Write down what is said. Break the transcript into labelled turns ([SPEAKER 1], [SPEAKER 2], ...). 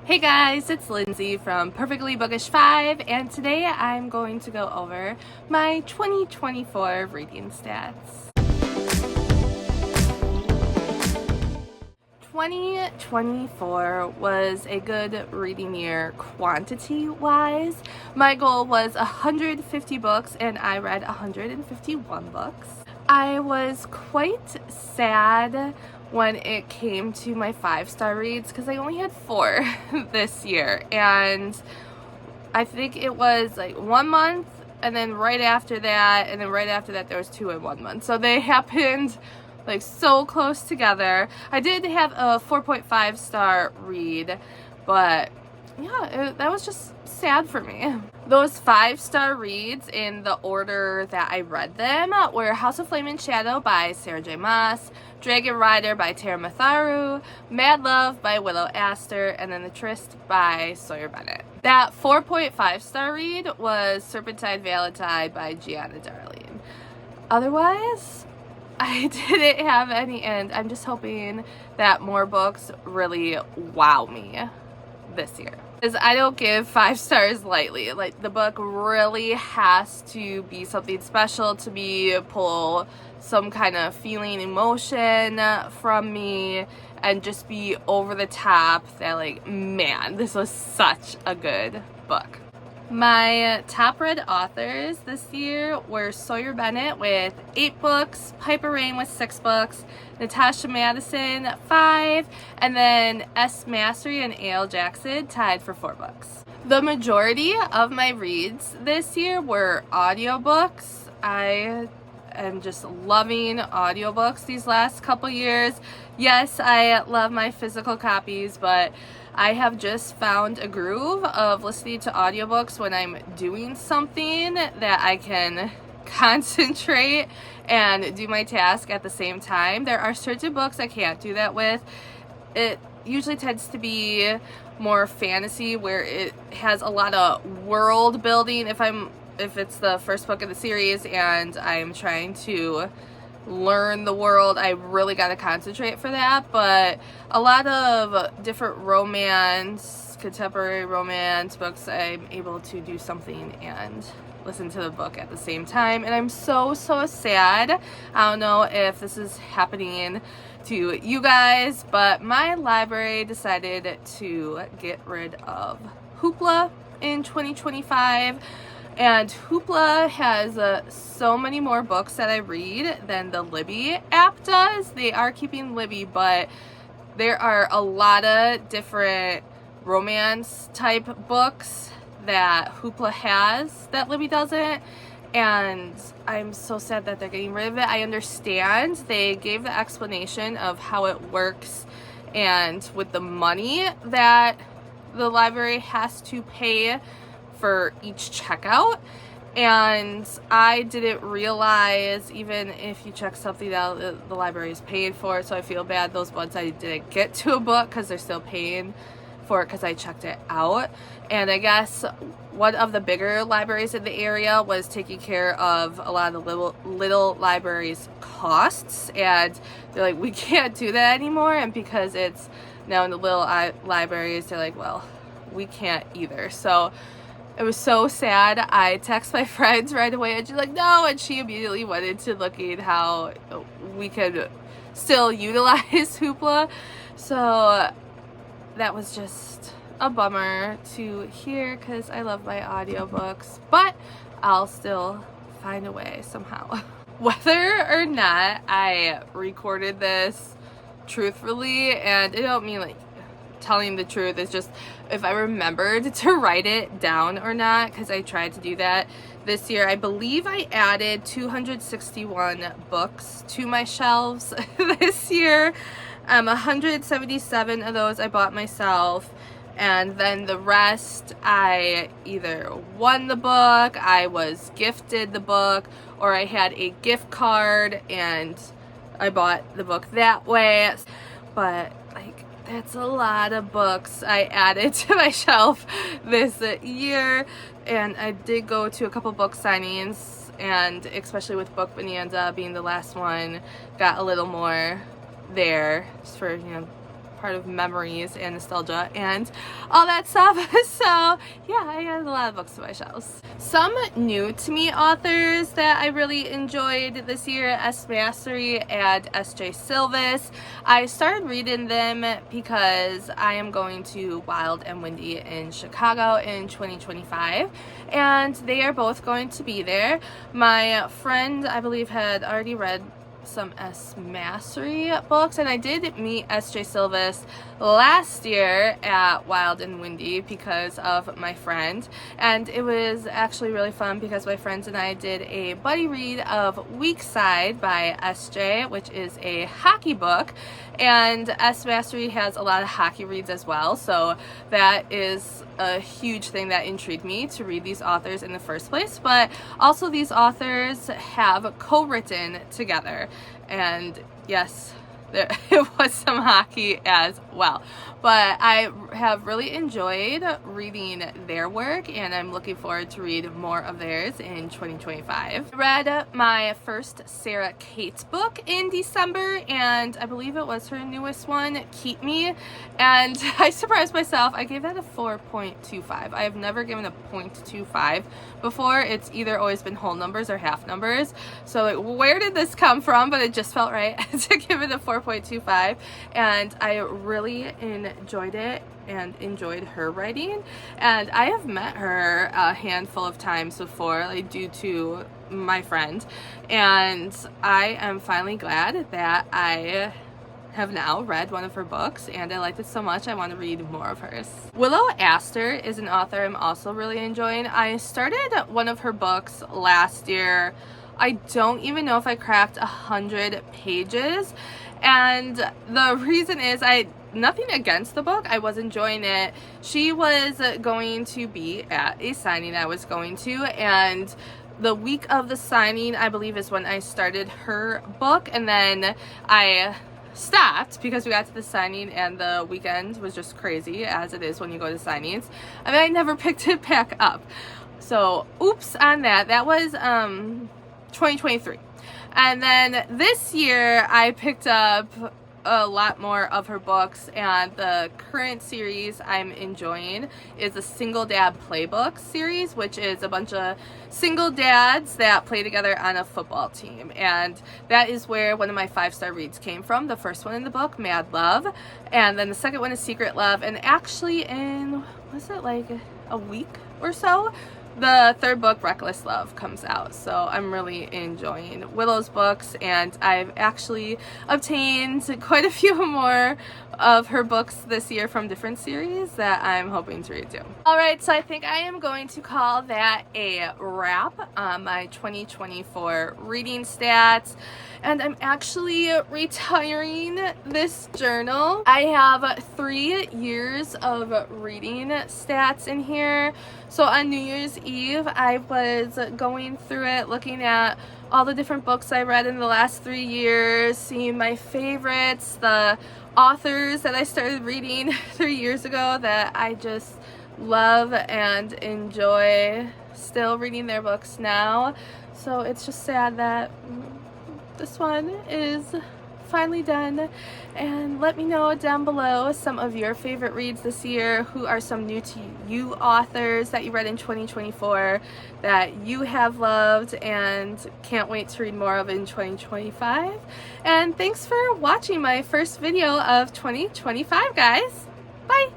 [SPEAKER 1] Hey guys, it's Lindsay from Perfectly Bookish 5, and today I'm going to go over my 2024 reading stats. 2024 was a good reading year quantity-wise. My goal was 150 books, and I read 151 books. I was quite sad when it came to my 5-star reads because I only had 4 this year, and I think it was like 1 month, and then right after that, and then right after that there was 2 in 1 month. So they happened like so close together. I did have a 4.5-star read, but yeah, that was just sad for me. Those 5-star reads in the order that I read them were House of Flame and Shadow by Sarah J. Maas, Dragon Rider by Tara Matharu, Mad Love by Willow Astor, and then The Tryst by Sawyer Bennett. That 4.5-star read was Serpentine Valentine by Gianna Darling. Otherwise, I didn't have any, and I'm just hoping that more books really wow me this year. Because I don't give 5 stars lightly. Like, the book really has to be something special to me, pull some kind of feeling, emotion from me, and just be over the top that, like, man, this was such a good book. My top read authors this year were Sawyer Bennett with 8 books, Piper Rain with 6 books, Natasha Madison 5, and then S. Mastery and A.L. Jackson tied for 4 books. The majority of my reads this year were audiobooks. I am just loving audiobooks these last couple years. Yes, I love my physical copies, but I have just found a groove of listening to audiobooks when I'm doing something that I can concentrate and do my task at the same time. There are certain books I can't do that with. It usually tends to be more fantasy where it has a lot of world building. If it's the first book of the series and I'm trying to learn the world, I really got to concentrate for that. But a lot of different romance, contemporary romance books, I'm able to do something and listen to the book at the same time, and I'm so sad. I don't know if this is happening to you guys, but my library decided to get rid of Hoopla in 2025. And Hoopla has so many more books that I read than the Libby app does. They are keeping Libby, but there are a lot of different romance type books that Hoopla has that Libby doesn't. And I'm so sad that they're getting rid of it. I understand they gave the explanation of how it works and with the money that the library has to pay for each checkout, and I didn't realize, even if you check something out, the library is paying for it, so I feel bad those ones I didn't get to a book because they're still paying for it because I checked it out. And I guess one of the bigger libraries in the area was taking care of a lot of the little libraries' costs, and they're like, we can't do that anymore. And because it's now in the little libraries, they're like, well, we can't either. So it was so sad. I text my friends right away and she's like, no, and she immediately went into looking how we could still utilize Hoopla. So that was just a bummer to hear because I love my audiobooks, but I'll still find a way somehow. Whether or not I recorded this truthfully, and I don't mean like telling the truth, it's just if I remembered to write it down or not, because I tried to do that this year. I believe I added 261 books to my shelves this year. 177 of those I bought myself, and then the rest I either won the book, I was gifted the book, or I had a gift card and I bought the book that way. But like, that's a lot of books I added to my shelf this year, and I did go to a couple book signings, and especially with Book Bonanza being the last one, got a little more there just for, part of memories and nostalgia and all that stuff. So yeah, I added a lot of books to my shelves. Some new to me authors that I really enjoyed this year: S. Mastery and S.J. Silvis. I started reading them because I am going to Wild and Windy in Chicago in 2025, and they are both going to be there. My friend, I believe, had already read some S. Mastery books, and I did meet S.J. Silvis last year at Wild and Windy because of my friend, and it was actually really fun because my friends and I did a buddy read of Weekside by S.J., which is a hockey book, and S. Mastery has a lot of hockey reads as well, so that is a huge thing that intrigued me to read these authors in the first place. But also, these authors have co-written together, and yes, there it was some hockey as well. But I have really enjoyed reading their work, and I'm looking forward to read more of theirs in 2025. I read my first Sarah Kate book in December, and I believe it was her newest one, Keep Me, and I surprised myself. I gave that a 4.25. I have never given a 0.25 before. It's either always been whole numbers or half numbers. So like, where did this come from? But it just felt right to give it a 4.25, and I really enjoyed it and enjoyed her writing. And I have met her a handful of times before, like due to my friend, and I am finally glad that I have now read one of her books, and I liked it so much I want to read more of hers. Willow Astor is an author I'm also really enjoying. I started one of her books last year. I don't even know if I cracked 100 pages, and the reason is nothing against the book. I was enjoying it. She was going to be at a signing I was going to, and the week of the signing, I believe, is when I started her book, and then I stopped because we got to the signing and the weekend was just crazy, as it is when you go to signings. I mean, I never picked it back up. So oops on that. That was 2023. And then this year I picked up a lot more of her books, and the current series I'm enjoying is the Single Dad Playbook series, which is a bunch of single dads that play together on a football team, and that is where one of my 5-star reads came from. The first one in the book, Mad Love, and then the second one is Secret Love, and actually in, was it like a week or so, the third book, Reckless Love, comes out. So I'm really enjoying Willow's books, and I've actually obtained quite a few more of her books this year from different series that I'm hoping to read too. Alright, so I think I am going to call that a wrap on my 2024 reading stats, and I'm actually retiring this journal. I have 3 years of reading stats in here. So on New Year's Eve, I was going through it, looking at all the different books I read in the last 3 years, seeing my favorites, the authors that I started reading 3 years ago that I just love and enjoy still reading their books now. So it's just sad that this one is finally done, and let me know down below some of your favorite reads this year. Who are some new to you authors that you read in 2024 that you have loved and can't wait to read more of in 2025? And thanks for watching my first video of 2025, guys. Bye!